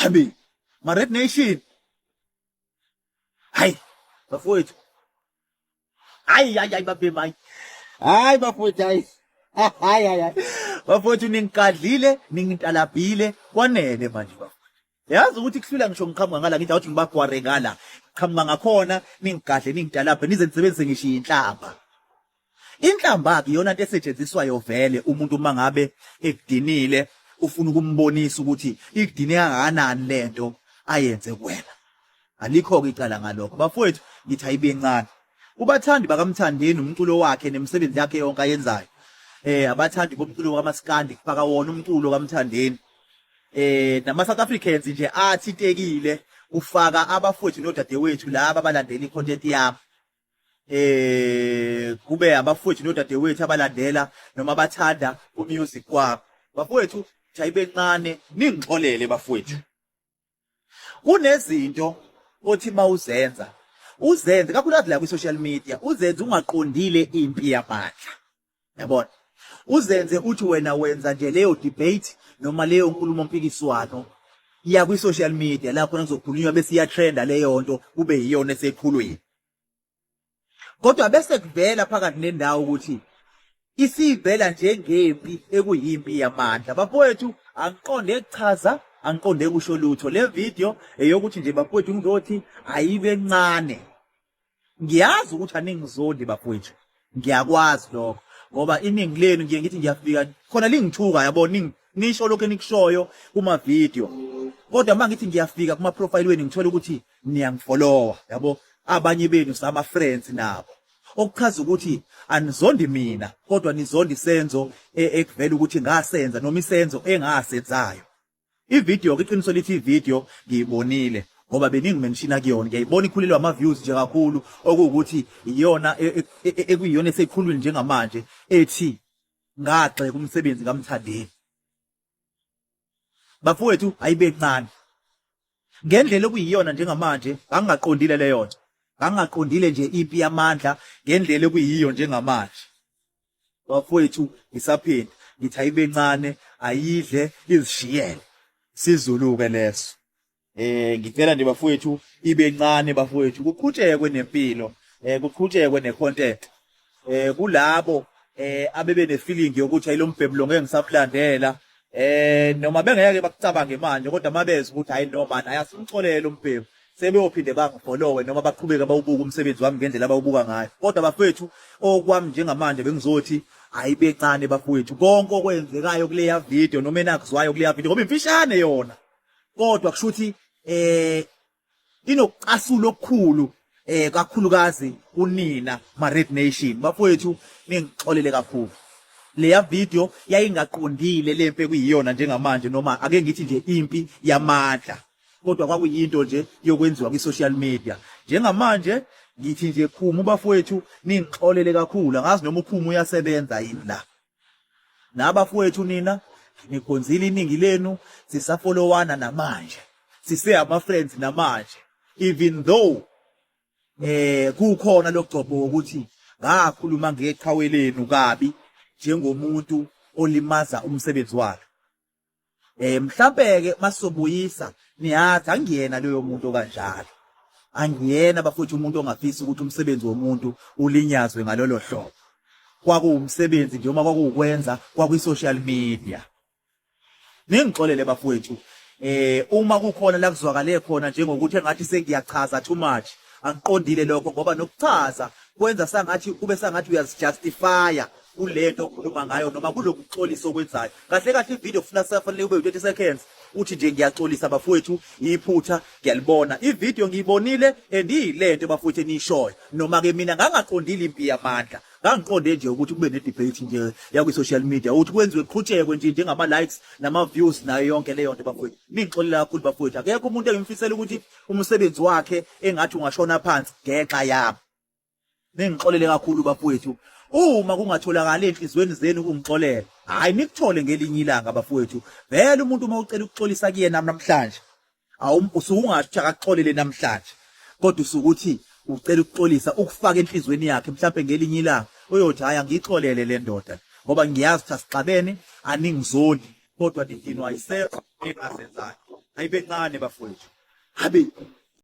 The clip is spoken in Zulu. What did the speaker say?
Habi, ma Red Nation. Hayi, bafowethu. Hayi bafemai. Hayi bafowethu hayi. Hayi. Bafowethu ningikadlile, ningitalabhile kwanele manje bafowethu. Yazi ukuthi kuhlula ngisho ngiqhamuka ngala ngithi awuthi ngibagware ngala. Qhamuka ngakhona ningigadle ningitalabhe nize nisebenzise ngisho inhlamba. Inhlamba ke iyona into esetshenziswayo vele umuntu mangabe ekudinile ufuna ukumbonisa ukuthi ikudine kangakanani lento ayenze kuwena. Alikho ke icala ngalokho bafowethu ngithi ayibencane. Ubathandi bakamthandeni umculo wakhe nemisebenzi yakhe yonke ayenzayo. Abathandi bomculo kaMaskandi kufaka wona umculo kaMthandeni. Nama South Africans nje athintekile ufaka abafowethu nodadewethu laba abalandela icontent yami. Kube abafowethu nodadewethu abalandela noma bathanda umusic kwabo. Bafowethu jayibencane ningixolele bafowethu. Kunezinto othi mawuzenza uzenze kakhulukazi la ku social media uzenze ungaqondile impi yamandla. Yabona? Uzenze uthi wena wenza nje leyo debate noma leyo nkulumo mpikiswano ya ku social media la khona kuzokhulunywa bese iya trenda leyo nto kube yiyona esekhulwini. Kodwa bese kuvela phakathi nendawo ukuthi isivela njengempi ekuyimpi yamandla. Bafowethu angiqonde ukuchaza angiqonde kusho lutho. Le video eyokuthi nje bafowethu ngizothi ayibe ncane. Ngiyazi ukuthi aningizondi bafowethu. Ngiyakwazi lokho ngoba iningi lenu ngiye ngithi ngiyafika khona lingithuka yabona nisho lokho enikushoyo kuma video. Kodwa mangithi ngiyafika kuma profile wenu ngithola ukuthi niyangifollowa yabo abanye benu sama friends nabo. Okuchaza ukuthi anizondi mina kodwa nizondi isenzo ekuvela ukuthi ngasenza noma isenzo engasenzayo. Ivideo iqiniso lithi ivideo ngiyibonile ngoba beningimenshina kuyona ngiyayibona ikhulelwa ama views nje kakhulu okuwukuthi iyona ekuyiyona esekhulwini njengamanje ethi ngagxeka umsebenzi kaMthandeni. Bafowethu ayibencane ngendlela okuyiyona njengamanje angingaqondile leyo nto. Angingaqondile nje impi yamandla ngendlela okuyiyo njengamanje. Bafowethu ngisaphinda ngithi ayibencane ayidle izishiyele sizuluke leso. Ngicela nje bafowethu ibencane bafowethu kuqhutshekwe nempilo kuqhutshekwe necontent kulabo abebe nefeeling yokuthi ayilo mbheblo ngeke ngisakulandela noma bengeke bakucabange manje kodwa mabeze ukuthi hayi noma naye asimxolele umbhebhu sebeyophinde bangifollowe noma baqhubeke bawubuka umsebenzi wami ngendlela abawubuka ngayo. Kodwa bafowethu okwami njengamanje bengizothi ayibencane bafowethu konke okwenzekayo kuleya video noma enakuzwayo kuleya video ngoba imfishane yona kodwa kushuthi inokucasula okukhulu kakhulukazi kunina ma Red Nation. Bafowethu ningixolele kakhulu. Leya video yayingaqondile lempe kuyiyona njengamanje noma ake ngithi nje impi yamandla. Kodwa kwakuyinto nje yokwenziwa ku social media. Njengamanje ngithi nje khuma bafowethu ningixolele kakhulu. Angazi noma ukhuma uyasebenza yini la. Nabafowethu nina nikhonzile iningi lenu sisafollowana namanje. Sise ama friends namanje. Even though kukhona lokugcobo ukuthi ngakhuluma ngeqhawe lenu kabi njengomuntu olimaza umsebenzi wakhe. Mhlambe ke masobuyisa niyathi angiyena leyo muntu okanjalo. Angiyena bafuthu umuntu ongafisi ukuthi umsebenzi womuntu ulinyazwe ngalolo hlobo. Kwakuwumsebenzi nje uma kwakukwenza kwaku social media. Ningixolele bafowethu uma kukhona la kuzwakale khona njengokuthi engathi sengiyachaza too much angiqondile lokho ngoba nokuchaza kwenza sangathi kube sangathi uyazijustifya kulento okhuluma ngayo noma kulokuxolisa okwenzayo. Kahle kahle ivideo kufuna safanele ube 30 seconds uthi nje ngiyaxolisa bafowethu iphutha ngiyalibona. Ivideo ngiyibonile andiyilento bafowethu enishoyo noma ke mina ngangaqondile impi yamandla. Ngangiqonde nje ukuthi kube ne debate nje ya ku social media ukuthi kwenziwe qhutshekwe nje njengama likes nama views nayo yonke leyo nto bafowethu. Ningixolela kakhulu bafowethu. Akekho umuntu engimfisela ukuthi umsebenzi wakhe engathi ungashona phansi ngenxa yami. Ningixolele kakhulu bafowethu. Uma kungatholakala enhlizweni zenu ukungixolela hayi nikuthole ngelinye ilanga bafowethu. Vele umuntu uma ucela ukuxolisa kuyena namhlanje usungathi akaxolele namhlanje kodwa usukuthi ucela ukuxolisa ukufaka enhlizweni yakhe mhlawumbe ngelinye ilanga uyothi haya ngixolele le ndoda ngoba ngiyazi ukuthi asixabene aningizondi kodwa ndidinwa yisenzo engasenzayo. ayibe ncane bafowethu. Habe